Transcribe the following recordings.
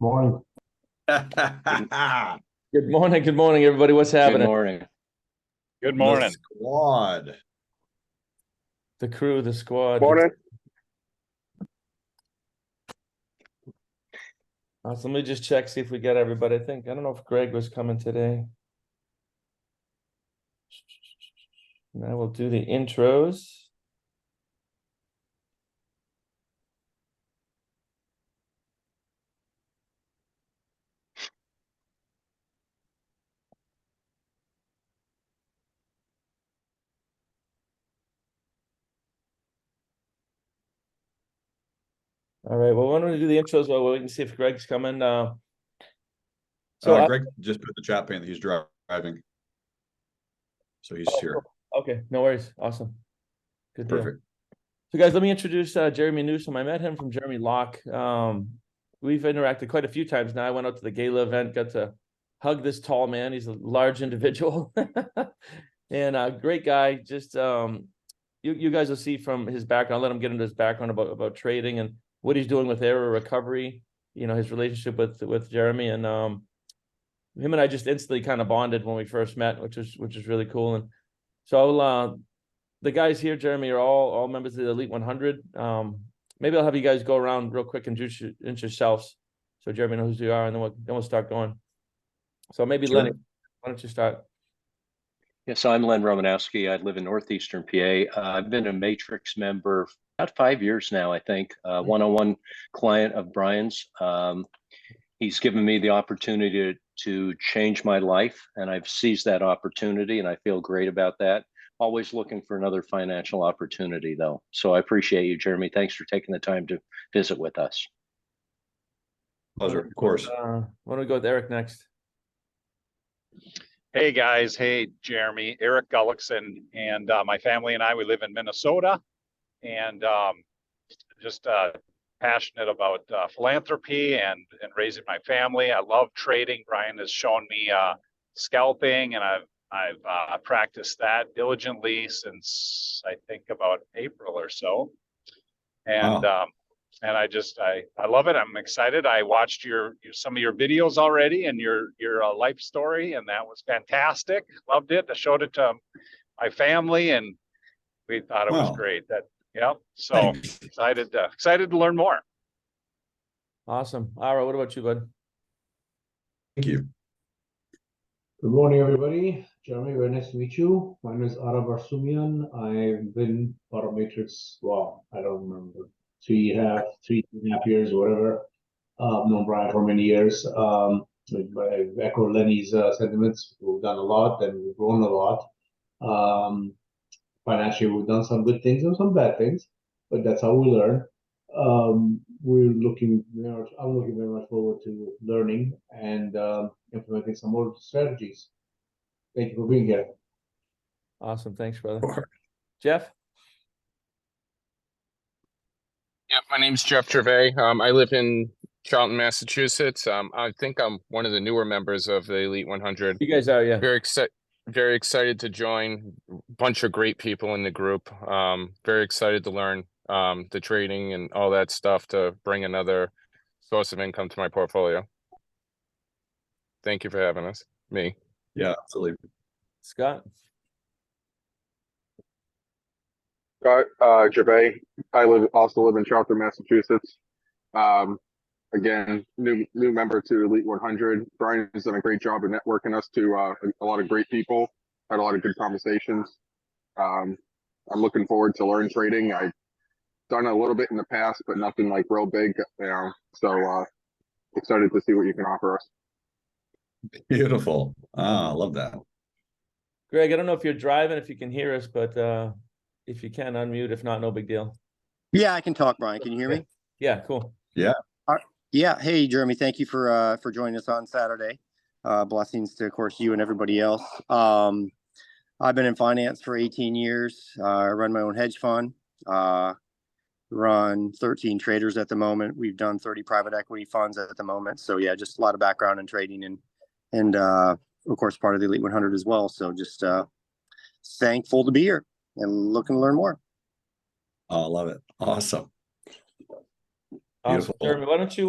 Morning. Good morning, everybody. What's Good happening? morning. Good The morning. squad. The crew, the squad. Morning. So let me just check, see if we get everybody. I don't know if Greg was coming today. Now we'll do the intros. All right. Well, why don't we do the intros while we can see if Greg's coming? Greg just put in the chat pane that he's driving. So he's here. Okay, no worries. Awesome. Good deal. Perfect. So guys, let me introduce Jeremy Newsome. I met him from Jeremy Locke. We've interacted quite a few times now. I went out to the gala event, got to hug this tall man. He's a large individual and great guy. Just you guys will see from his background. I'll let him get into his background about trading and what he's doing with error recovery, his relationship with Jeremy, and him and I just instantly kind of bonded when we first met, which is really cool. And so the guys here, Jeremy, are all members of the Elite 100. Maybe I'll have you guys go around real quick and introduce yourselves, so Jeremy knows who you are, and then we'll start going. So maybe Sure. Lenny, why don't you start? Yes, I'm Len Romanowski. I live in Northeastern PA. I've been a Matrix member about 5 years now, I think. One-on-one client of Brian's. He's given me the opportunity to change my life, and I've seized that opportunity, and I feel great about that. Always looking for another financial opportunity, though. So I appreciate you, Jeremy. Thanks for taking the time to visit with us. Pleasure, of course. Why don't we go with Eric next? Hey guys. Hey Jeremy. Eric Gullickson and my family and I, we live in Minnesota, and just passionate about philanthropy and raising my family. I love trading. Brian has shown me scalping, and I've practiced that diligently since I think about April or so. And Wow. And I love it. I'm excited. I watched some of your videos already and your life story, and that was fantastic. Loved it. I showed it to my family, and we thought it was Wow. great. So Thanks. excited to learn more. Awesome. All right, what about you, bud? Thank you. Good morning, everybody. Jeremy, very nice to meet you. My name is Ara Barsumian. I've been part of Matrix, wow, I don't remember, 3.5 years, whatever. Known Brian for many years. I echo Lenny's sentiments. We've done a lot and we've grown a lot. Financially, we've done some good things and some bad things, but that's how we learn. I'm looking very much forward to learning and implementing some more strategies. Thank you for being here. Awesome. Thanks, brother. Jeff? Yeah, my name's Jeff Gervais. I live in Charlton, Massachusetts. I think I'm one of the newer members of the Elite 100. You guys are, yeah. Very excited to join. Bunch of great people in the group. Very excited to learn the trading and all that stuff to bring another source of income to my portfolio. Thank you for having us. Me. Yeah, absolutely. Scott? Scott Gervais. I also live in Charlton, Massachusetts. Again, new member to Elite 100. Brian has done a great job of networking us to a lot of great people. Had a lot of good conversations. I'm looking forward to learn trading. I've done a little bit in the past, but nothing like real big. So excited to see what you can offer us. Beautiful. I love that. Greg, I don't know if you're driving, if you can hear us, but if you can, unmute. If not, no big deal. Yeah, I can talk, Brian. Can you hear me? Yeah, cool. Yeah. Yeah. Hey, Jeremy, thank you for joining us on Saturday. Blessings to, of course, you and everybody else. I've been in finance for 18 years. I run my own hedge fund. Run 13 traders at the moment. We've done 30 private equity funds at the moment. So yeah, just a lot of background in trading and of course part of the Elite 100 as well. So just thankful to be here and looking to learn more. I love it. Awesome. Awesome, Beautiful. Jeremy. Why don't you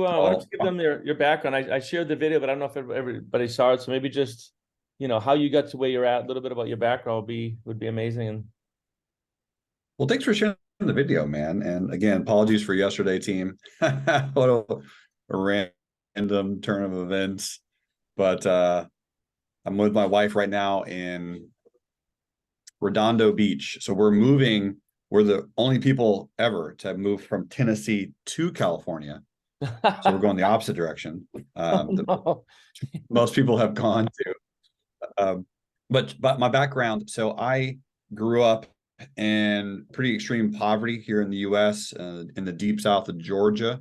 give Oh, them your background? I shared the video, but I don't know if everybody saw it. So maybe just, how you got to where you're at, a little bit about your background would be amazing. And well, thanks for sharing the video, man. And again, apologies for yesterday, team. What a random turn of events. But I'm with my wife right now in Redondo Beach. So we're moving. We're the only people ever to have moved from Tennessee to California. So we're going the opposite direction. no. Most people have gone to. But my background, so I grew up in pretty extreme poverty here in the US, in the deep south of Georgia.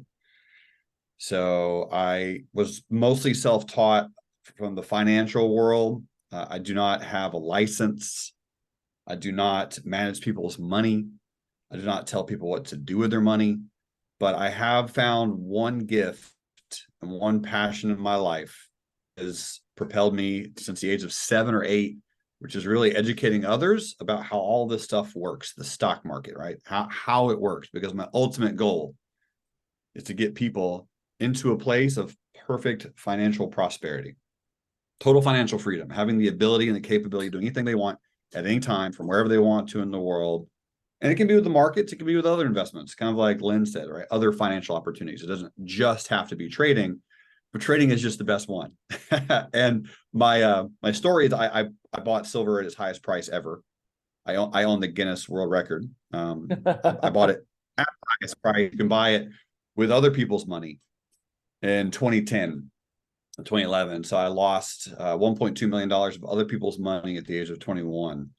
So I was mostly self-taught from the financial world. I do not have a license. I do not manage people's money. I do not tell people what to do with their money. But I have found one gift and one passion in my life has propelled me since the age of 7 or 8, which is really educating others about how all this stuff works, the stock market, right? How it works, because my ultimate goal is to get people into a place of perfect financial prosperity, total financial freedom, having the ability and the capability of doing anything they want at any time from wherever they want to in the world. And it can be with the markets, it can be with other investments, kind of like Lynn said, right? Other financial opportunities. It doesn't just have to be trading, but trading is just the best one. And my story is I bought silver at its highest price ever. I own the Guinness World Record. I bought it at the highest price. You can buy it with other people's money in 2010, 2011. So I lost $1.2 million of other people's money at the age of 21.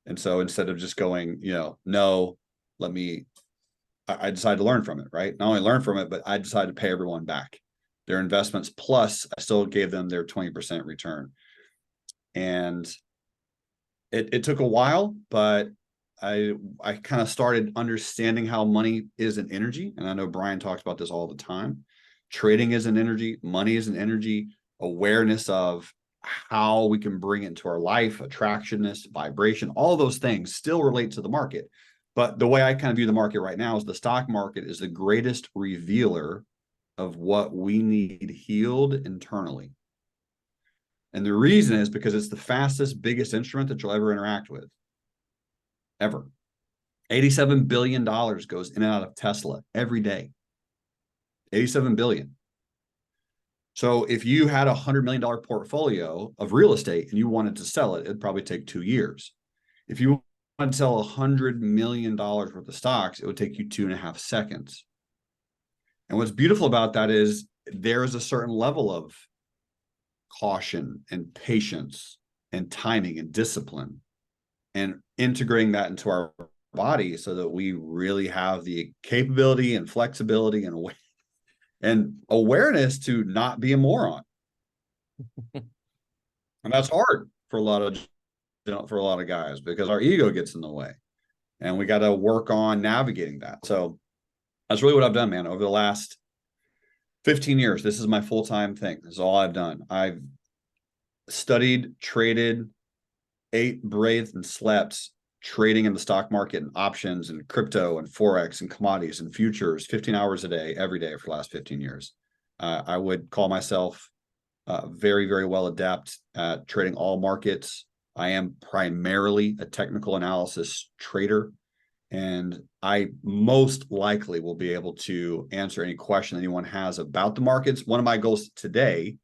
And so instead of just going, no, I decided to learn from it, right? Not only learn from it, but I decided to pay everyone back their investments. Plus, I still gave them their 20% return. And it took a while, but I kind of started understanding how money is an energy. And I know Brian talks about this all the time. Trading is an energy, money is an energy, awareness of how we can bring it into our life, attractionness, vibration, all those things still relate to the market. But the way I kind of view the market right now is the stock market is the greatest revealer of what we need healed internally. And the reason is because it's the fastest, biggest instrument that you'll ever interact with. Ever. $87 billion goes in and out of Tesla every day. 87 billion. So if you had $100 million portfolio of real estate and you wanted to sell it, it'd probably take 2 years. If you wanted to sell $100 million worth of stocks, it would take you 2.5 seconds. And what's beautiful about that is there is a certain level of caution and patience and timing and discipline and integrating that into our body so that we really have the capability and flexibility and awareness to not be a moron. And that's hard for a lot of guys because our ego gets in the way and we got to work on navigating that. So that's really what I've done, man. Over the last 15 years, this is my full-time thing. This is all I've done. I've studied, traded, ate, breathed, and slept trading in the stock market and options and crypto and Forex and commodities and futures 15 hours a day, every day for the last 15 years. I would call myself very, very well adept at trading all markets. I am primarily a technical analysis trader, and I most likely will be able to answer any question anyone has about the markets. One of my goals today,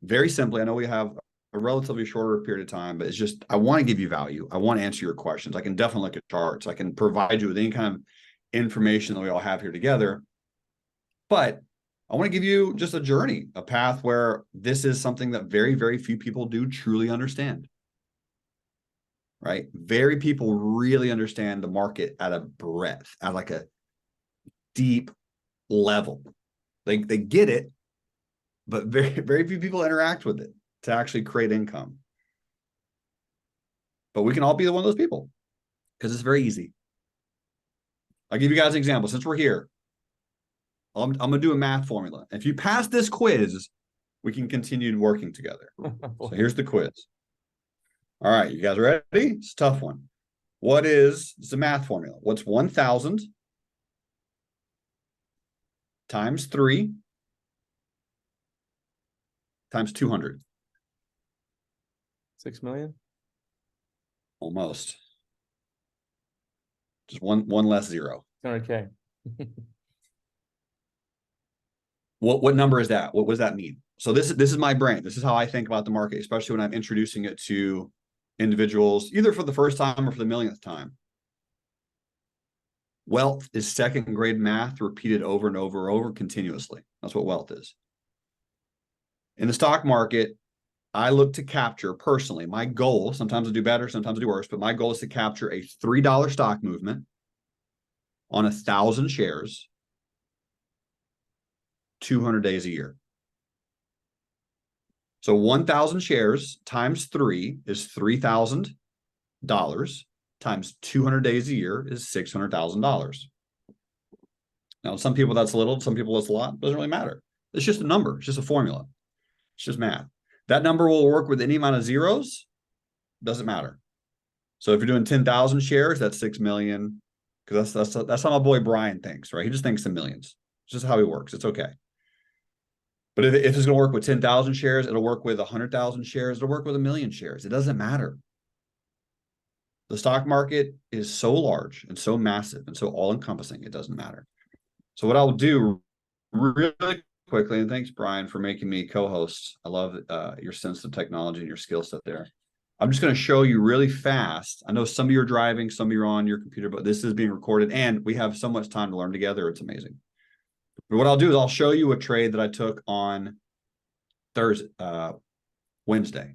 very simply, I know we have a relatively shorter period of time, but it's just, I want to give you value. I want to answer your questions. I can definitely look at charts. I can provide you with any kind of information that we all have here together. But I want to give you just a journey, a path where this is something that very, very few people do truly understand. Right? Very people really understand the market at a breadth, at like a deep level. They get it, but very, very few people interact with it to actually create income. But we can all be one of those people because it's very easy. I'll give you guys an example. Since we're here, I'm going to do a math formula. If you pass this quiz, we can continue working together. So here's the quiz. All right, you guys ready? It's a tough one. It's a math formula. What's 1,000 times 3 times 200. 6 million. Almost. Just one less zero. 200K. What number is that? What does that mean? So this is my brain. This is how I think about the market, especially when I'm introducing it to individuals, either for the first time or for the millionth time. Wealth is second grade math repeated over and over and over continuously. That's what wealth is. In the stock market, I look to capture personally, my goal, sometimes I do better, sometimes I do worse, but my goal is to capture a $3 stock movement on 1,000 shares, 200 days a year. So 1,000 shares times 3 is $3,000 times 200 days a year is $600,000. Now, some people that's little, some people that's a lot. It doesn't really matter. It's just a number. It's just a formula. It's just math. That number will work with any amount of zeros. Doesn't matter. So if you're doing 10,000 shares, that's 6 million. Because that's how my boy Brian thinks, right? He just thinks in millions. It's just how he works. It's okay. But if it's going to work with 10,000 shares, it'll work with 100,000 shares. It'll work with 1,000,000 shares. It doesn't matter. The stock market is so large and so massive and so all-encompassing, it doesn't matter. So what I'll do really quickly, and thanks, Brian, for making me co-host. I love your sense of technology and your skill set there. I'm just going to show you really fast. I know some of you are driving, some of you are on your computer, but this is being recorded, and we have so much time to learn together. It's amazing. But what I'll do is I'll show you a trade that I took on Wednesday.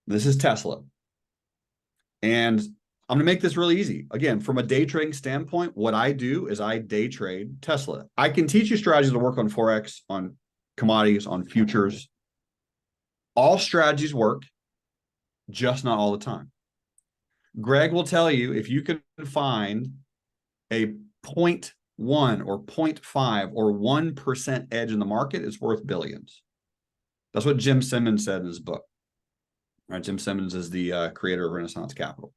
This is Tesla. And I'm going to make this really easy. Again, from a day trading standpoint, what I do is I day trade Tesla. I can teach you strategies to work on Forex, on commodities, on futures. All strategies work, just not all the time. Greg will tell you if you can find a 0.1 or 0.5 or 1% edge in the market, it's worth billions. That's what Jim Simmons said in his book. Right? Jim Simmons is the creator of Renaissance Capital.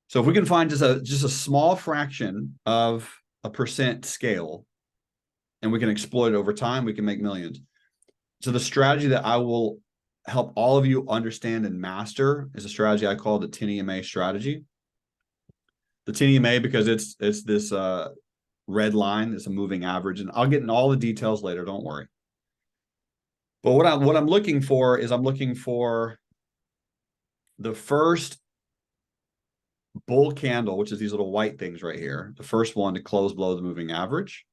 So if we can find just a small fraction of a percent scale and we can exploit it over time, we can make millions. So the strategy that I will help all of you understand and master is a strategy I call the 10 EMA strategy. The 10 EMA because it's this red line, it's a moving average, and I'll get into all the details later, don't worry. But what I'm looking for is I'm looking for the first bull candle, which is these little white things right here, the first one to close below the moving average.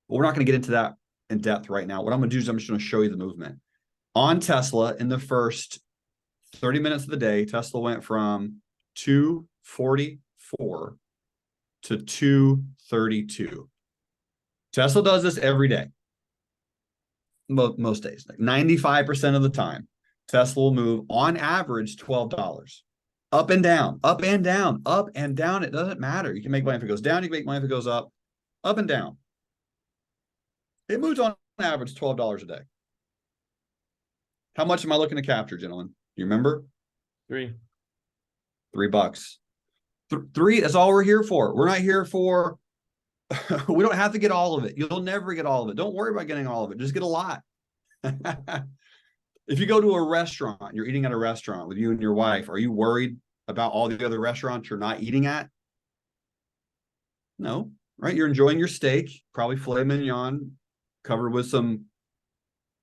But we're not going to get into that in depth right now. What I'm going to do is I'm just going to show you the movement. On Tesla, in the first 30 minutes of the day, Tesla went from 244 to 232. Tesla does this every day. Most days, like 95% of the time, Tesla will move on average $12. Up and down, up and down, up and down. It doesn't matter. You can make money if it goes down. You can make money if it goes up and down. It moves on average $12 a day. How much am I looking to capture, gentlemen? Do you remember? $3. $3. Three is all we're here for. We're not here for, we don't have to get all of it. You'll never get all of it. Don't worry about getting all of it. Just get a lot. If you go to a restaurant, you're eating at a restaurant with you and your wife, are you worried about all the other restaurants you're not eating at? No, right? You're enjoying your steak, probably filet mignon, covered with some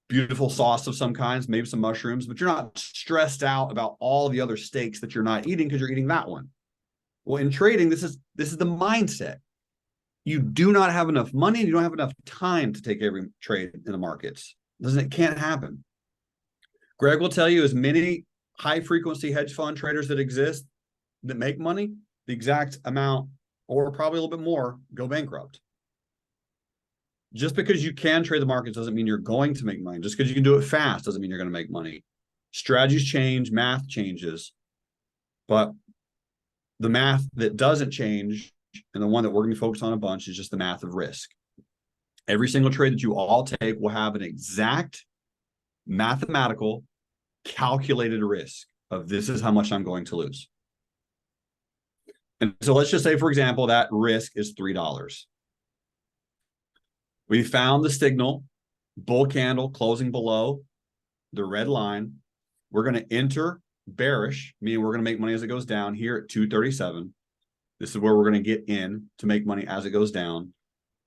beautiful sauce of some kinds, maybe some mushrooms, but you're not stressed out about all the other steaks that you're not eating because you're eating that one. Well, in trading, this is the mindset. You do not have enough money, and you don't have enough time to take every trade in the markets. It can't happen. Greg will tell you as many high frequency hedge fund traders that exist that make money, the exact amount or probably a little bit more go bankrupt. Just because you can trade the markets doesn't mean you're going to make money. Just because you can do it fast doesn't mean you're going to make money. Strategies change, math changes, but the math that doesn't change and the one that we're going to focus on a bunch is just the math of risk. Every single trade that you all take will have an exact mathematical calculated risk of this is how much I'm going to lose. And so let's just say, for example, that risk is $3. We found the signal, bull candle closing below the red line. We're going to enter bearish, meaning we're going to make money as it goes down here at 237. This is where we're going to get in to make money as it goes down.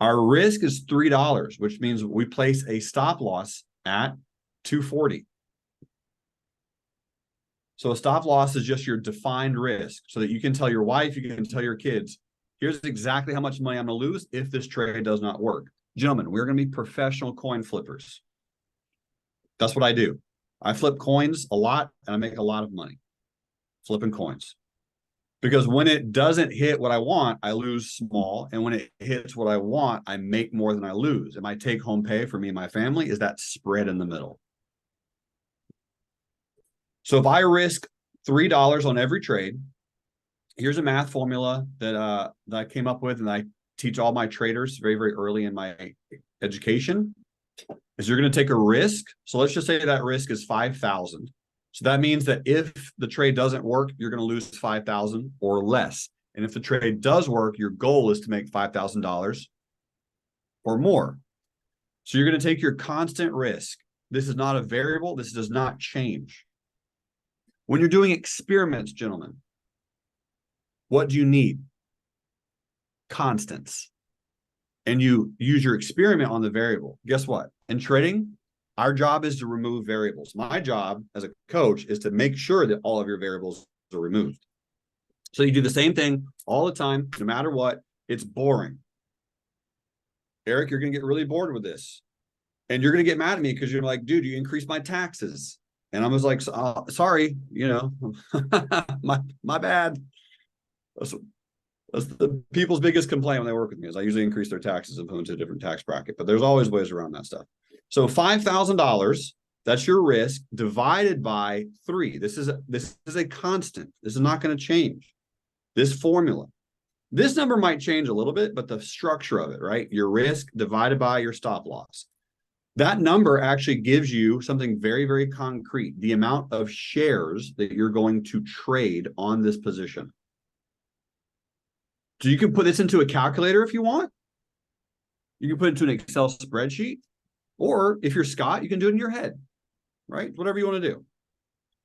Our risk is $3, which means we place a stop loss at 240. So a stop loss is just your defined risk so that you can tell your wife, you can tell your kids, here's exactly how much money I'm going to lose if this trade does not work. Gentlemen, we're going to be professional coin flippers. That's what I do. I flip coins a lot and I make a lot of money flipping coins. Because when it doesn't hit what I want, I lose small. And when it hits what I want, I make more than I lose. And my take home pay for me and my family is that spread in the middle. So if I risk $3 on every trade, here's a math formula that I came up with and I teach all my traders very, very early in my education, is you're going to take a risk. So let's just say that risk is 5,000. So that means that if the trade doesn't work, you're going to lose 5,000 or less. And if the trade does work, your goal is to make $5,000 or more. So you're going to take your constant risk. This is not a variable. This does not change. When you're doing experiments, gentlemen, what do you need? Constants. And you use your experiment on the variable. Guess what? In trading, our job is to remove variables. My job as a coach is to make sure that all of your variables are removed. So you do the same thing all the time, no matter what. It's boring. Eric, you're going to get really bored with this. And you're going to get mad at me because you're like, dude, you increased my taxes. And I was like, sorry, you know, my bad. That's the people's biggest complaint when they work with me is I usually increase their taxes and put them into a different tax bracket, but there's always ways around that stuff. So $5,000, that's your risk divided by 3. This is a constant. This is not going to change. This formula. This number might change a little bit, but the structure of it, right? Your risk divided by your stop loss. That number actually gives you something very, very concrete, the amount of shares that you're going to trade on this position. So you can put this into a calculator if you want. You can put it into an Excel spreadsheet. Or if you're Scott, you can do it in your head, right? Whatever you want to do.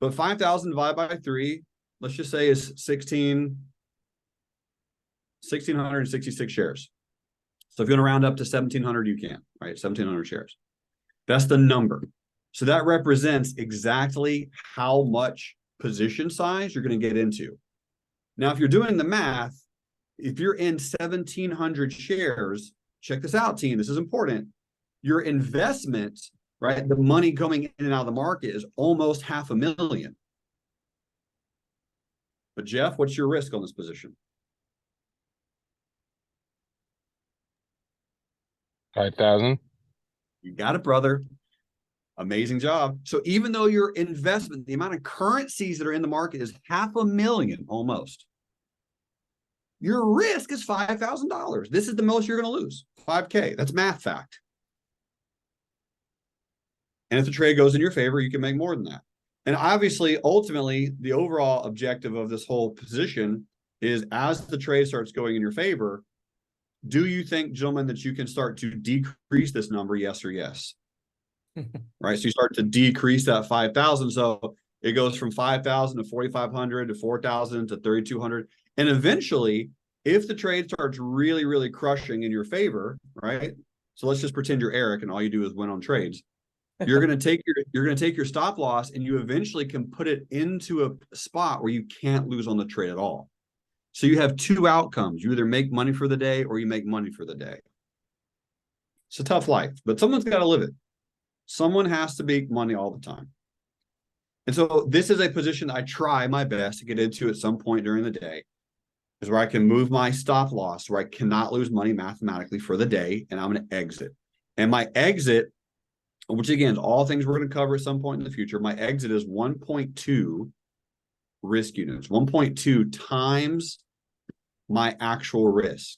But 5,000 divided by 3, let's just say is 1,666 shares. So if you want to round up to 1,700, you can, right? 1,700 shares. That's the number. So that represents exactly how much position size you're going to get into. Now, if you're doing the math, if you're in 1,700 shares, check this out, team. This is important. Your investment, right? The money coming in and out of the market is almost $500,000. But Jeff, what's your risk on this position? 5,000. You got it, brother. Amazing job. So even though your investment, the amount of currencies that are in the market is $500,000 almost, your risk is $5,000. This is the most you're going to lose. 5K. That's math fact. And if the trade goes in your favor, you can make more than that. And obviously, ultimately, the overall objective of this whole position is as the trade starts going in your favor, do you think, gentlemen, that you can start to decrease this number? Yes or yes? Right. So you start to decrease that 5,000. So it goes from 5,000 to 4,500 to 4,000 to 3,200. And eventually, if the trade starts really, really crushing in your favor, right? So let's just pretend you're Eric and all you do is win on trades. You're going to take your stop loss and you eventually can put it into a spot where you can't lose on the trade at all. So you have 2 outcomes. You either make money for the day or you make money for the day. It's a tough life, but someone's got to live it. Someone has to make money all the time. And so this is a position I try my best to get into at some point during the day, is where I can move my stop loss, where I cannot lose money mathematically for the day, and I'm going to exit. And my exit, which again is all things we're going to cover at some point in the future, my exit is 1.2 risk units, 1.2 times my actual risk.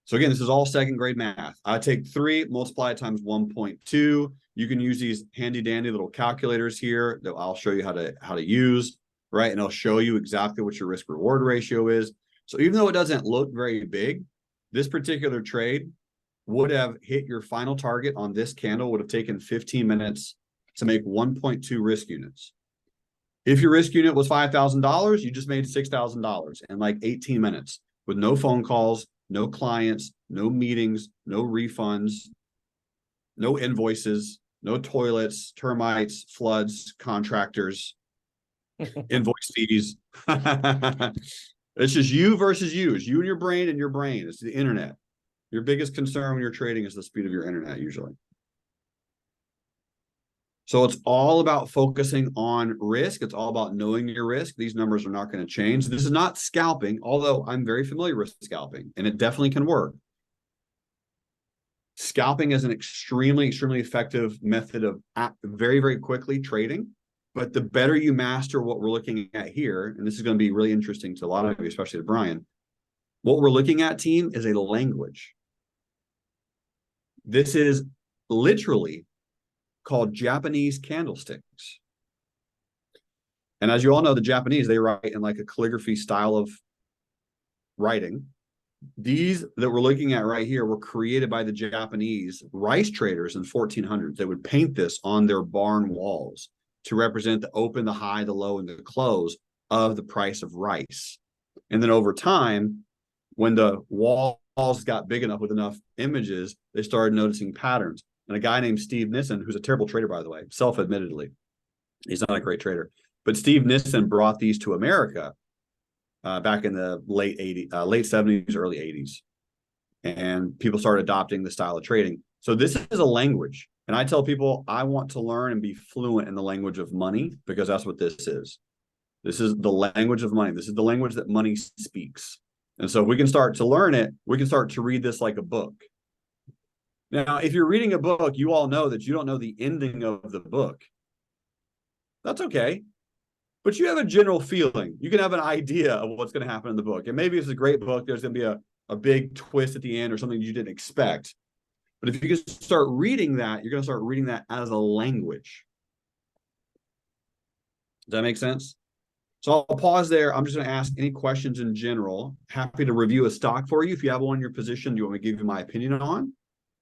So again, this is all second grade math. I take 3, multiply it times 1.2. You can use these handy dandy little calculators here that I'll show you how to use, right? And I'll show you exactly what your risk reward ratio is. So even though it doesn't look very big, this particular trade would have hit your final target on this candle would have taken 15 minutes to make 1.2 risk units. If your risk unit was $5,000, you just made $6,000 in like 18 minutes with no phone calls, no clients, no meetings, no refunds, no invoices, no toilets, termites, floods, contractors, invoice fees. It's just you versus you. It's you and your brain and your brain. It's the internet. Your biggest concern when you're trading is the speed of your internet usually. So it's all about focusing on risk. It's all about knowing your risk. These numbers are not going to change. This is not scalping, although I'm very familiar with scalping, and it definitely can work. Scalping is an extremely, extremely effective method of very, very quickly trading. But the better you master what we're looking at here, and this is going to be really interesting to a lot of you, especially to Brian, what we're looking at, team, is a language. This is literally called Japanese candlesticks. And as you all know, the Japanese, they write in like a calligraphy style of writing. These that we're looking at right here were created by the Japanese rice traders in 1400s. They would paint this on their barn walls to represent the open, the high, the low, and the close of the price of rice. And then over time, when the walls got big enough with enough images, they started noticing patterns. And a guy named Steve Nissen, who's a terrible trader, by the way, self-admittedly, he's not a great trader, but Steve Nissen brought these to America back in the late 70s, early 80s. And people started adopting the style of trading. So this is a language. And I tell people I want to learn and be fluent in the language of money because that's what this is. This is the language of money. This is the language that money speaks. And so if we can start to learn it, we can start to read this like a book. Now, if you're reading a book, you all know that you don't know the ending of the book. That's okay. But you have a general feeling. You can have an idea of what's going to happen in the book. And maybe it's a great book. There's going to be a big twist at the end or something you didn't expect. But if you can start reading that, you're going to start reading that as a language. Does that make sense? So I'll pause there. I'm just going to ask any questions in general. Happy to review a stock for you. If you have one in your position, do you want me to give you my opinion on?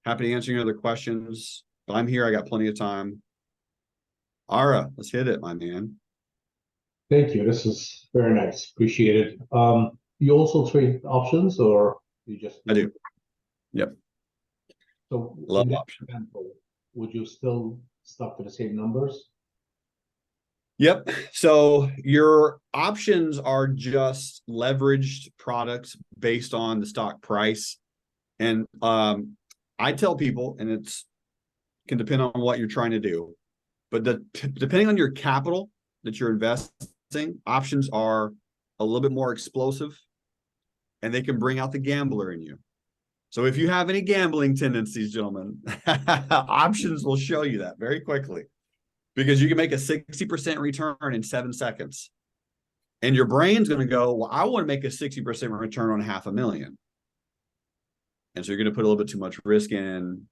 Happy to answer any other questions. But I'm here. I got plenty of time. Ara, let's hit it, my man. Thank you. This is very nice. Appreciate it. You also trade options, or you just? I do. Yep. So love in that options. example, would you still stuck to the same numbers? Yep. So your options are just leveraged products based on the stock price. And I tell people, and it's can depend on what you're trying to do, but depending on your capital that you're investing, options are a little bit more explosive and they can bring out the gambler in you. So if you have any gambling tendencies, gentlemen, options will show you that very quickly because you can make a 60% return in 7 seconds. And your brain's going to go, well, I want to make a 60% return on $500,000. And so you're going to put a little bit too much risk in.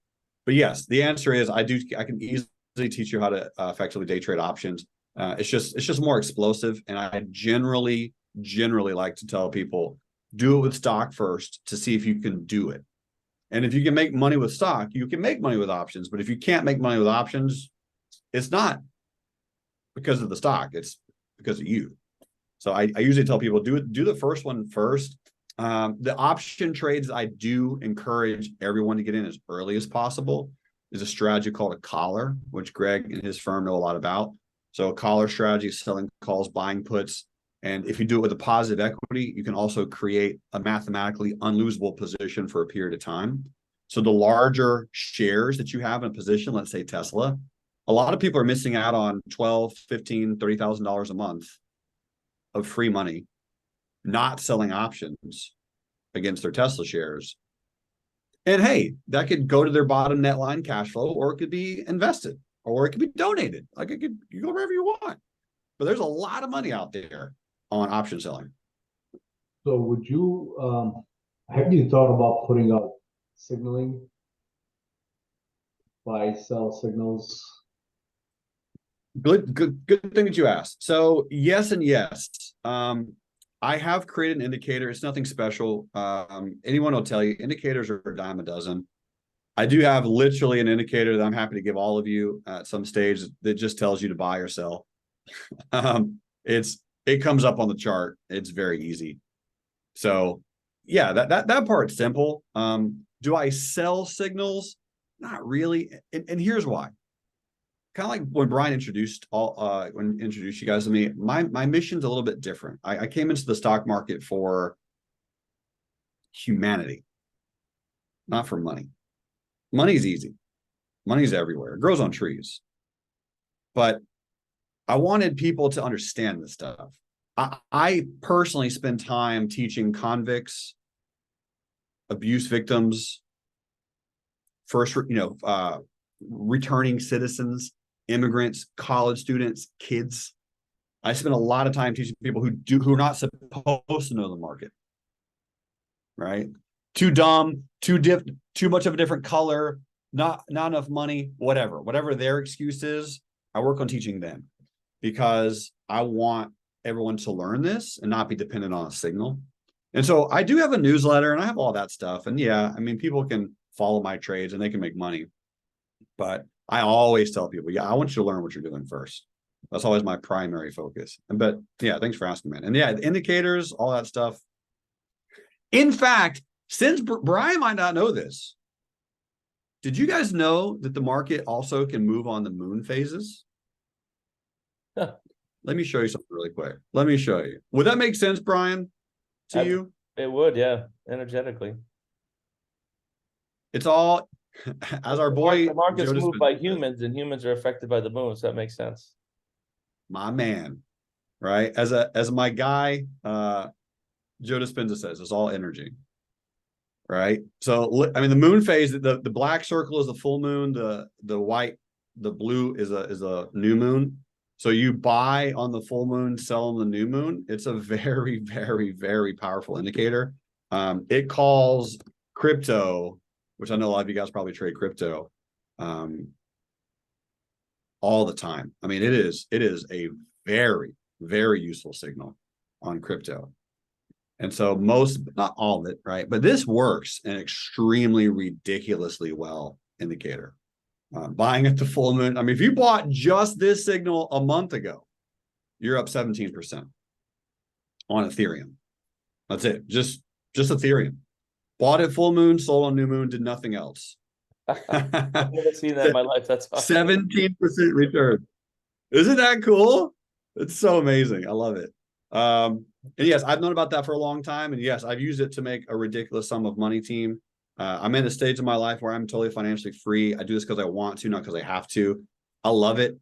But yes, the answer is I can easily teach you how to effectively day trade options. It's just more explosive. And I generally like to tell people, do it with stock first to see if you can do it. And if you can make money with stock, you can make money with options. But if you can't make money with options, it's not because of the stock. It's because of you. So I usually tell people, do the first one first. The option trades I do encourage everyone to get in as early as possible is a strategy called a collar, which Greg and his firm know a lot about. So a collar strategy is selling calls, buying puts. And if you do it with a positive equity, you can also create a mathematically unlosable position for a period of time. So the larger shares that you have in a position, let's say Tesla, a lot of people are missing out on $12,000, $15,000, $30,000 a month of free money, not selling options against their Tesla shares. And hey, that could go to their bottom net line cash flow, or it could be invested, or it could be donated. Like you go wherever you want. But there's a lot of money out there on option selling. So would you, have you thought about putting out signaling, buy, sell signals? Good thing that you asked. So yes and yes. I have created an indicator. It's nothing special. Anyone will tell you indicators are a dime a dozen. I do have literally an indicator that I'm happy to give all of you at some stage that just tells you to buy or sell. It comes up on the chart. It's very easy. So yeah, that part's simple. Do I sell signals? Not really. And here's why. Kind of like when Brian introduced you guys to me, my mission's a little bit different. I came into the stock market for humanity, not for money. Money's easy. Money's everywhere. It grows on trees. But I wanted people to understand this stuff. I personally spend time teaching convicts, abuse victims, returning citizens, immigrants, college students, kids. I spend a lot of time teaching people who are not supposed to know the market, right? Too dumb, too much of a different color, not enough money, whatever their excuse is. I work on teaching them because I want everyone to learn this and not be dependent on a signal. And so I do have a newsletter and I have all that stuff. And yeah, I mean, people can follow my trades and they can make money. But I always tell people, yeah, I want you to learn what you're doing first. That's always my primary focus. But yeah, thanks for asking, man. And yeah, the indicators, all that stuff. In fact, since Brian might not know this, did you guys know that the market also can move on the moon phases? Let me show you something really quick. Let me show you. Would that make sense, Brian, to you? It would, yeah, energetically. It's all, as our boy. The market's moved by humans, and humans are affected by the moon, so that makes sense. My man, right? As my guy, Joe Dispenza says, it's all energy, right? So, I mean, the moon phase, the black circle is the full moon, the blue is a new moon. So you buy on the full moon, sell on the new moon. It's a very, very, very powerful indicator. It calls crypto, which I know a lot of you guys probably trade crypto, all the time. I mean, it is a very, very useful signal on crypto. And so not all of it, right? But this works an extremely ridiculously well indicator. Buying at the full moon. I mean, if you bought just this signal a month ago, you're up 17% on Ethereum. That's it. Just Ethereum. Bought at full moon, sold on new moon, did nothing else. I've never seen that in my life. That's awesome. 17% return. Isn't that cool? It's so amazing. I love it. And yes, I've known about that for a long time. And yes, I've used it to make a ridiculous sum of money, team. I'm in a stage of my life where I'm totally financially free. I do this because I want to, not because I have to. I love it.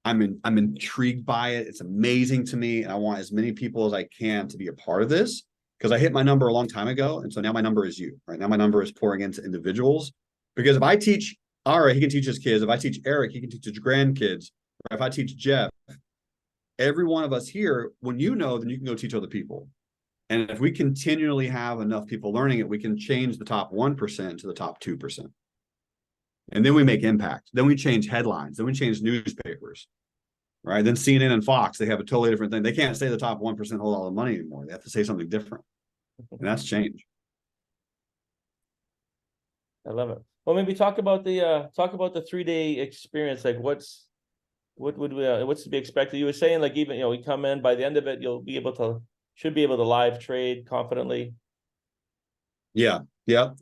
I'm intrigued by it. It's amazing to me. And I want as many people as I can to be a part of this because I hit my number a long time ago. And so now my number is you, right? Now my number is pouring into individuals. Because if I teach Ara, he can teach his kids. If I teach Eric, he can teach his grandkids. If I teach Jeff, every one of us here, when you know, then you can go teach other people. And if we continually have enough people learning it, we can change the top 1% to the top 2%. And then we make impact. Then we change headlines. Then we change newspapers, right? Then CNN and Fox, they have a totally different thing. They can't say the top 1% hold all the money anymore. They have to say something different. And that's change. I love it. Well, maybe talk about the 3-day experience. Like what's to be expected? You were saying like even we come in by the end of it, should be able to live trade confidently. Yeah.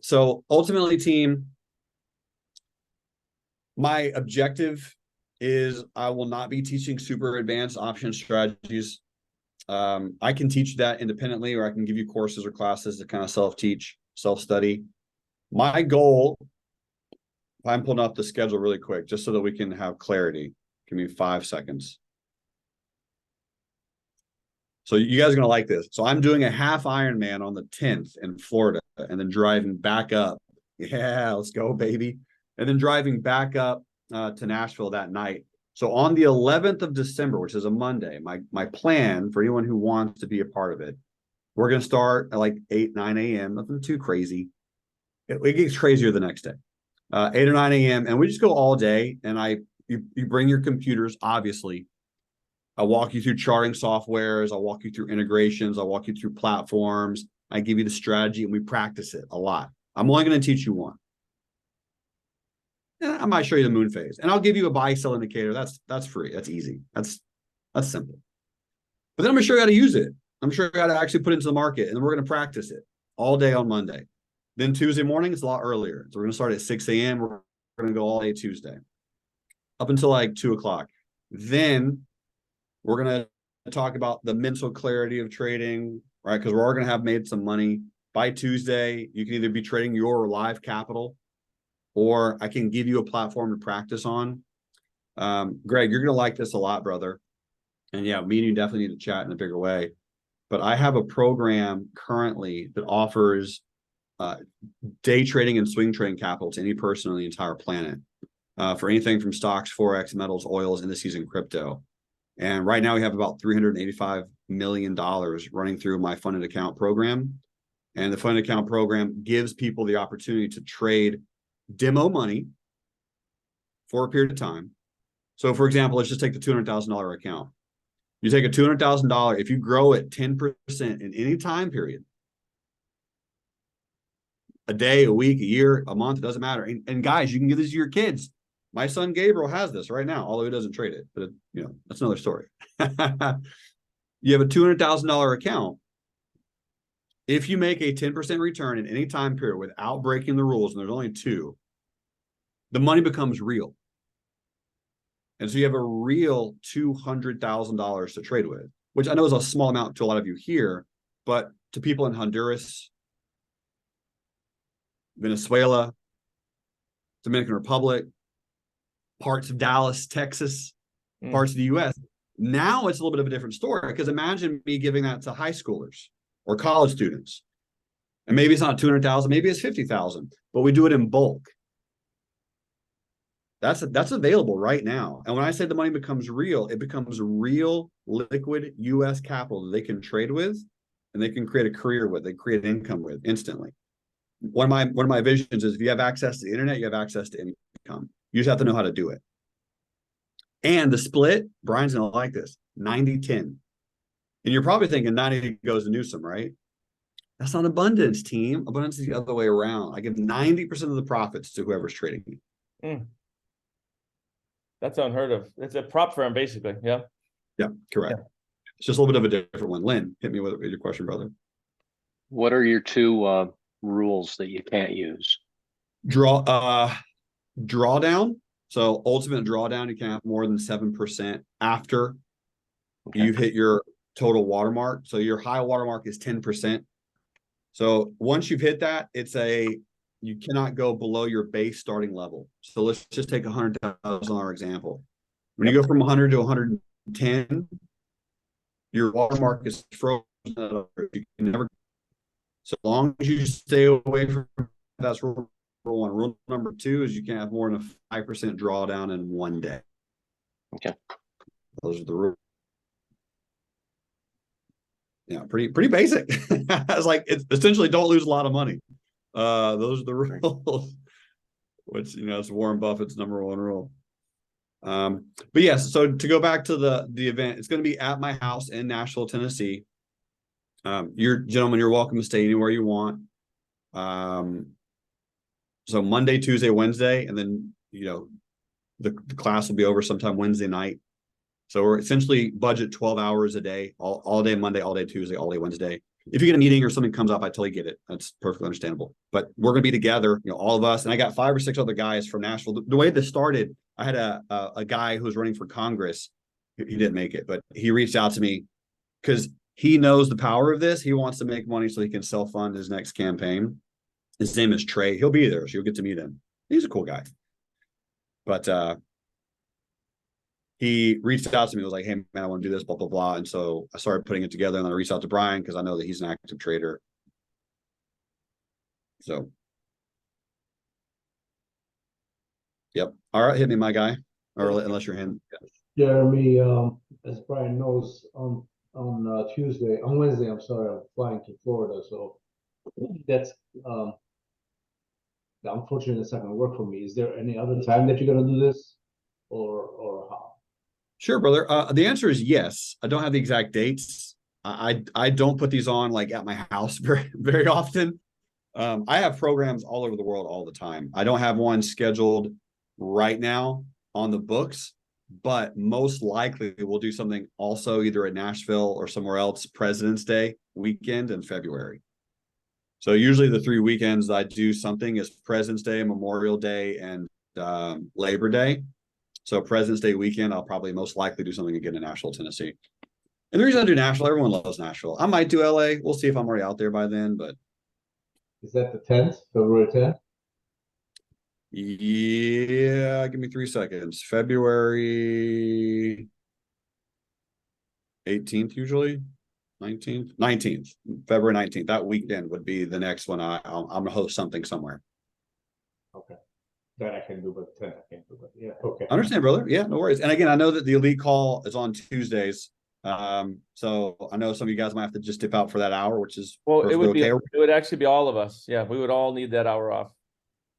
So ultimately, team, my objective is I will not be teaching super advanced option strategies. I can teach that independently, or I can give you courses or classes to kind of self-teach, self-study. My goal, I'm pulling up the schedule really quick, just so that we can have clarity. Give me 5 seconds. So you guys are going to like this. So I'm doing a half Ironman on the 10th in Florida and then driving back up. Yeah, let's go, baby. And then driving back up to Nashville that night. So on the 11th of December, which is a Monday, my plan for anyone who wants to be a part of it, we're going to start at like 8, 9 a.m. Nothing too crazy. It gets crazier the next day. 8 or 9 a.m. And we just go all day. And you bring your computers, obviously. I'll walk you through charting softwares. I'll walk you through integrations. I'll walk you through platforms. I give you the strategy and we practice it a lot. I'm only going to teach you one. I might show you the moon phase, and I'll give you a buy sell indicator. That's free. That's easy. That's simple. But then I'm gonna show you how to use it. I'm sure you how to actually put it into the market, and then we're gonna practice it all day on Monday. Then Tuesday morning, it's a lot earlier. So we're gonna start at 6 a.m. We're gonna go all day Tuesday, up until like 2 o'clock. Then we're gonna talk about the mental clarity of trading, right? Because we're all gonna have made some money. By Tuesday, you can either be trading your live capital, or I can give you a platform to practice on. Greg, you're gonna like this a lot, brother. And yeah, me and you definitely need to chat in a bigger way. But I have a program currently that offers day trading and swing trading capital to any person on the entire planet for anything from stocks, Forex, metals, oils, indices, and crypto. And right now we have about $385 million running through my funded account program. And the funded account program gives people the opportunity to trade demo money for a period of time. So for example, let's just take the $200,000 account. You take a $200,000, if you grow it 10% in any time period, a day, a week, a year, a month, it doesn't matter. And guys, you can give this to your kids. My son Gabriel has this right now, although he doesn't trade it, but that's another story. You have a $200,000 account. If you make a 10% return in any time period without breaking the rules, and there's only two, the money becomes real. And so you have a real $200,000 to trade with, which I know is a small amount to a lot of you here, but to people in Honduras, Venezuela, Dominican Republic, parts of Dallas, Texas, parts of the US, now it's a little bit of a different story, because imagine me giving that to high schoolers or college students. And maybe it's not 200,000, maybe it's 50,000, but we do it in bulk. That's available right now. And when I say the money becomes real, it becomes real liquid US capital that they can trade with, and they can create a career with, they create income with instantly. One of my visions is if you have access to the internet, you have access to income. You just have to know how to do it. And the split, Brian's gonna like this, 90-10. And you're probably thinking 90 goes to Newsome, right? That's not abundance, team. Abundance is the other way around. I give 90% of the profits to whoever's trading me. That's unheard of. It's a prop firm, basically. Yeah. Yeah, correct. Yeah. It's just a little bit of a different one. Lynn, hit me with your question, brother. What are your two rules that you can't use? Drawdown. So ultimate drawdown, you can't have more than 7% after you've hit your total watermark. So your high watermark is 10%. So once you've hit that, you cannot go below your base starting level. So let's just take $100,000 example. When you go from 100 to 110, your watermark is frozen. You can never. So long as you stay away from that's rule one. Rule number two is you can't have more than a 5% drawdown in one day. Okay. Those are the rules. Yeah, pretty basic. It's like, it's essentially don't lose a lot of money. Those are the rules, which it's Warren Buffett's #1 rule. But yes, so to go back to the event, it's going to be at my house in Nashville, Tennessee. Gentlemen, you're welcome to stay anywhere you want. So Monday, Tuesday, Wednesday, and then the class will be over sometime Wednesday night. So we're essentially budget 12 hours a day, all day Monday, all day Tuesday, all day Wednesday. If you get a meeting or something comes up, I totally get it. That's perfectly understandable. But we're going to be together, all of us. And I got 5 or 6 other guys from Nashville. The way this started, I had a guy who was running for Congress. He didn't make it, but he reached out to me because he knows the power of this. He wants to make money so he can self-fund his next campaign. His name is Trey. He'll be there, so you'll get to meet him. He's a cool guy. But he reached out to me, was like, hey, man, I want to do this, blah, blah, blah. And so I started putting it together, and then I reached out to Brian because I know that he's an active trader. So, yep. All right, hit me, my guy. Or unless you're him. Jeremy, as Brian knows, on Wednesday, I'm flying to Florida. So that's unfortunately it's not going to work for me. Is there any other time that you're going to do this, or how? Sure, brother. The answer is yes. I don't have the exact dates. I don't put these on like at my house very often. I have programs all over the world all the time. I don't have one scheduled right now on the books, but most likely we'll do something also either at Nashville or somewhere else President's Day weekend in February. So usually the 3 weekends I do something is President's Day, Memorial Day, and Labor Day. So President's Day weekend, I'll probably most likely do something again in Nashville, Tennessee. And the reason I do Nashville, everyone loves Nashville. I might do LA. We'll see if I'm already out there by then, but. Is that the 10th, February 10th? Yeah, give me 3 seconds. February 18th, usually 19th, February 19th. That weekend would be the next one. I'm gonna host something somewhere. Okay, that I can do, but 10th I can't do. But yeah, okay. I understand, brother. Yeah, no worries. And again, I know that the elite call is on Tuesdays. So I know some of you guys might have to just dip out for that hour, which is Well, it would be, okay. it would actually be all of us. Yeah, we would all need that hour off,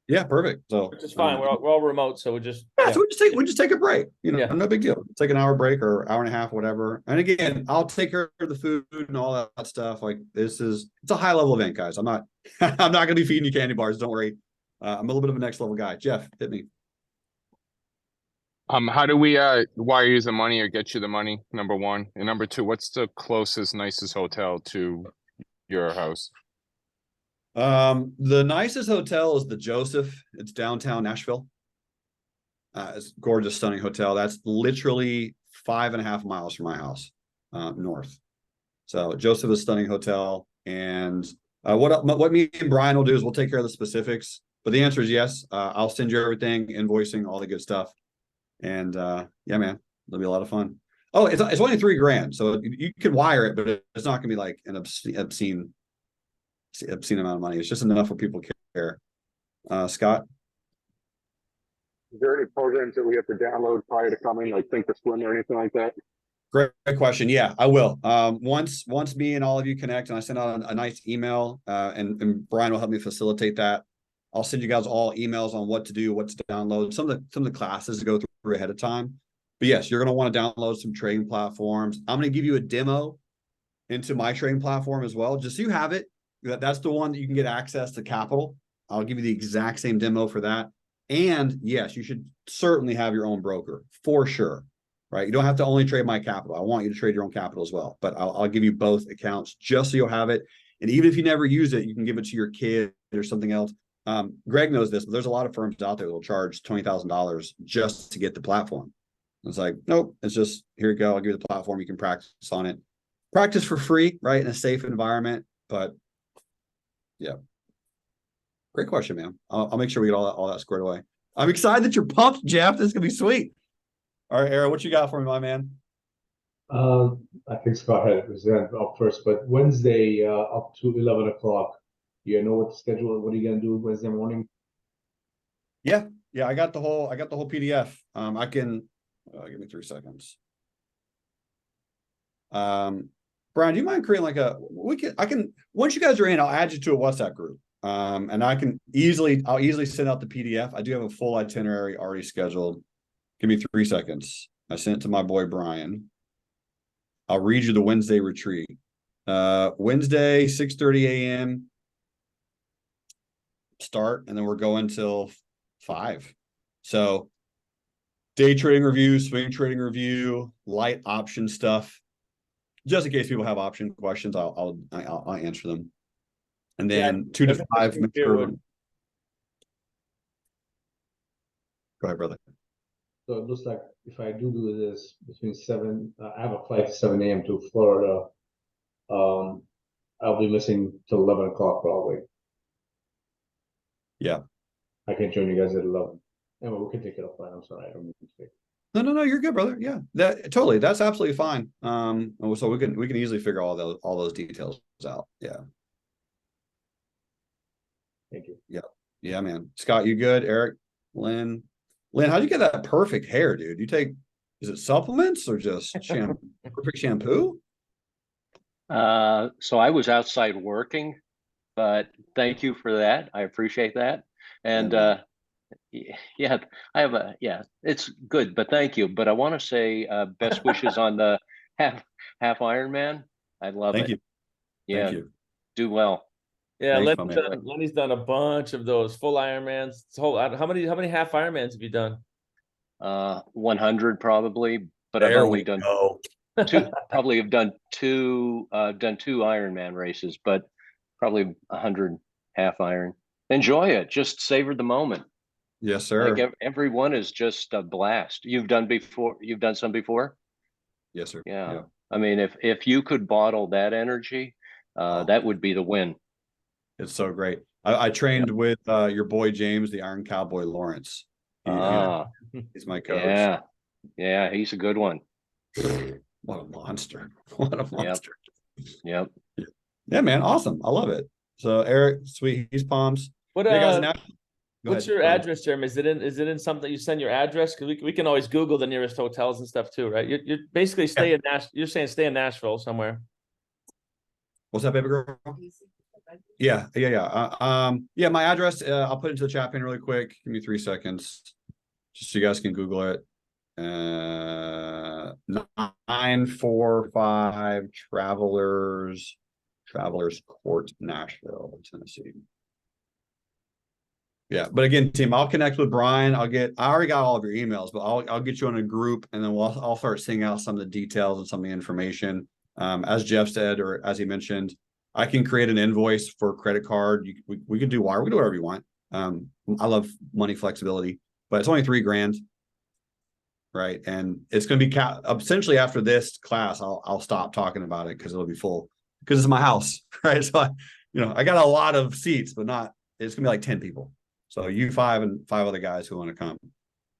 Yeah, perfect. So which is fine. We're all remote, so we just yeah, so we just take a break. You know, Yeah. no big deal. Take an hour break or hour and a half, whatever. And again, I'll take care of the food and all that stuff. Like it's a high level event, guys. I'm not I'm not gonna be feeding you candy bars. Don't worry. I'm a little bit of a next level guy. Jeff, hit me. How do we wire you the money or get you the money? Number one. And number two, what's the closest, nicest hotel to your house? The nicest hotel is the Joseph. It's downtown Nashville. It's a gorgeous, stunning hotel. That's literally 5.5 miles from my house, north. So Joseph is a stunning hotel. And what me and Brian will do is we'll take care of the specifics. But the answer is yes. I'll send you everything, invoicing, all the good stuff. And yeah, man, it'll be a lot of fun. Oh, it's only $3,000, so you can wire it, but it's not gonna be like an obscene amount of money. It's just enough for people to care. Scott? Is there any programs that we have to download prior to coming, like Think to Swim or anything like that? Great question. Yeah, I will. Once me and all of you connect and I send out a nice email, and Brian will help me facilitate that. I'll send you guys all emails on what to do, what to download, some of the classes to go through ahead of time. But yes, you're going to want to download some trading platforms. I'm going to give you a demo into my trading platform as well, just so you have it. That's the one that you can get access to capital. I'll give you the exact same demo for that. And yes, you should certainly have your own broker for sure, right? You don't have to only trade my capital. I want you to trade your own capital as well, but I'll give you both accounts just so you'll have it. And even if you never use it, you can give it to your kid or something else. Greg knows this, but there's a lot of firms out there that will charge $20,000 just to get the platform. It's like, nope, it's just, here you go. I'll give you the platform. You can practice on it. Practice for free, right? In a safe environment. But yeah. Great question, man. I'll make sure we get all that squared away. I'm excited that you're pumped, Jeff. This is gonna be sweet. All right, Aaron, what you got for me, my man? I think Scott had it presented up first, but Wednesday up to 11 o'clock. You know what the schedule? What are you gonna do Wednesday morning? Yeah, I got the whole PDF. I can give me 3 seconds. Brian, do you mind creating like I can once you guys are in, I'll add you to a WhatsApp group. And I'll easily send out the PDF. I do have a full itinerary already scheduled. Give me 3 seconds. I sent it to my boy Brian. I'll read you the Wednesday retreat. Wednesday, 6:30 a.m. start, and then we're going till 5. So day trading review, swing trading review, light option stuff. Just in case people have option questions, I'll answer them. And then 2 to 5. Go ahead, brother. So it looks like if I do this between 7, I have a flight at 7 a.m. to Florida. I'll be missing till 11 o'clock probably. Yeah. I can join you guys at 11. Anyway, we can take it offline. I'm sorry, I don't mean to take. No, you're good, brother. Yeah, that's absolutely fine. So we can easily figure all those details out. Yeah. Thank you. Yeah, man. Scott, you good? Eric, Lynn, how'd you get that perfect hair, dude? Is it supplements or just perfect shampoo? So I was outside working, but thank you for that. I appreciate that. And yeah, it's good, but thank you. But I want to say best wishes on the half Ironman. I love it. Thank you. Yeah, Thank you. do well. Yeah, Thanks, my man. Lenny's done a bunch of those full Ironmans. How many half Ironmans have you done? 100 probably, but I've There only we done go. two. Probably have done two. Done two Ironman races, but probably 100 half Iron. Enjoy it. Just savor the moment. Yes, sir. Like every one is just a blast. You've done some before. Yes, sir. Yeah. I mean, if you could bottle that energy, that would be the win. It's so great. I trained with your boy James, the Iron Cowboy Lawrence. He's my coach. Yeah, he's a good one. What a monster. What a monster. Yep. Yeah, man. Awesome. I love it. So Eric, sweet, he's palms. What guys, what's your address, Jeremy? Is it in something that you send your address? Because we can always Google the nearest hotels and stuff too, right? You're basically stay in You're saying stay in Nashville somewhere. What's that, baby girl? Yeah. Yeah, my address, I'll put it into the chat pane really quick. Give me 3 seconds. Just so you guys can Google it. 945 Travelers Court, Nashville, Tennessee. Yeah, but again, team, I'll connect with Brian. I already got all of your emails, but I'll get you in a group, and then I'll start sending out some of the details and some of the information. As Jeff said, or as he mentioned, I can create an invoice for a credit card. We can do wire. We can do whatever you want. I love money flexibility, but it's only $3,000, right? And it's going to be essentially after this class, I'll stop talking about it because it'll be full because it's my house, right? So I got a lot of seats, but it's gonna be like 10 people. So you 5 and 5 other guys who want to come.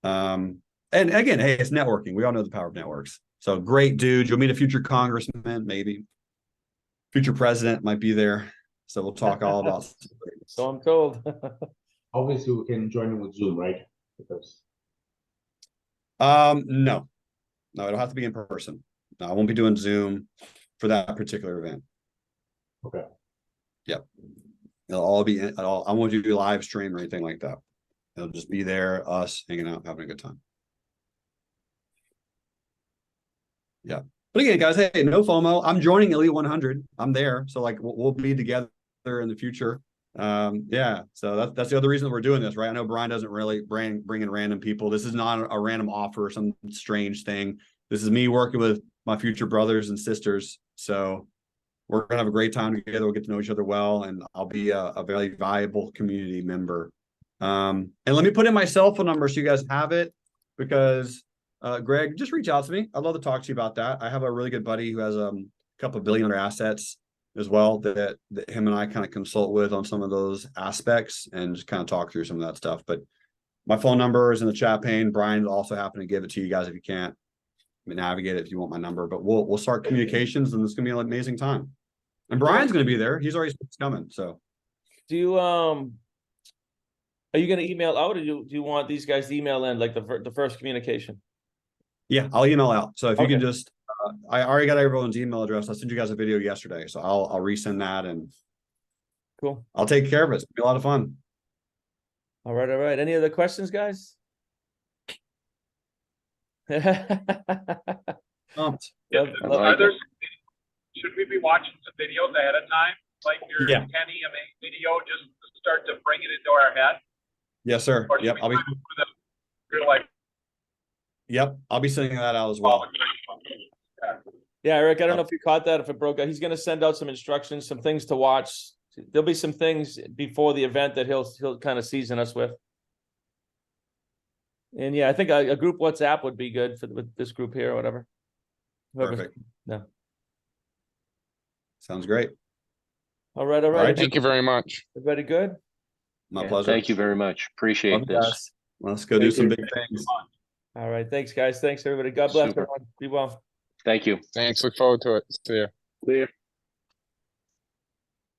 And again, hey, it's networking. We all know the power of networks. So great dude. You'll meet a future congressman, maybe. Future president might be there. So we'll talk all about. So I'm told. Obviously, we can join them with Zoom, right? Because no, it'll have to be in person. No, I won't be doing Zoom for that particular event. Okay. Yep. It'll all be I won't do live stream or anything like that. It'll just be there, us hanging out, having a good time. Yeah. But again, guys, hey, no FOMO. I'm joining Elite 100. I'm there. So like we'll be together in the future. Yeah. So that's the other reason that we're doing this, right? I know Brian doesn't really bring in random people. This is not a random offer or some strange thing. This is me working with my future brothers and sisters. So we're gonna have a great time together. We'll get to know each other well, and I'll be a very valuable community member. And let me put in my cell phone number so you guys have it, because Greg, just reach out to me. I'd love to talk to you about that. I have a really good buddy who has a couple of billion assets as well that him and I kind of consult with on some of those aspects and just kind of talk through some of that stuff. But my phone number is in the chat pane. Brian will also happen to give it to you guys if you can't navigate it if you want my number. But we'll start communications, and it's gonna be an amazing time. And Brian's gonna be there. He's already coming. So do you are you gonna email out, or do you want these guys to email in like the first communication? Yeah, I'll email out. So if you can just I already got everyone's email address. I sent you guys a video yesterday, so I'll resend that, and cool. I'll take care of it. It's gonna be a lot of fun. All right. Any other questions, guys? Should we be watching some videos ahead of time, like your Kenny video, just to start to bring it into our head? Yes, sir. Yep, I'll be real life. Yep, I'll be sending that out as well. Yeah, Eric, I don't know if you caught that, if it broke out. He's going to send out some instructions, some things to watch. There'll be some things before the event that he'll kind of season us with. And yeah, I think a group WhatsApp would be good with this group here or whatever. Perfect. Yeah. Sounds great. All right. Thank you very much. Everybody good? My pleasure. Thank you very much. Appreciate this. Guys. Let's go do some big things. All right. Thanks, guys. Thanks, everybody. God bless everyone. Be well. Thank you. Thanks. Look forward to it. See you. See you.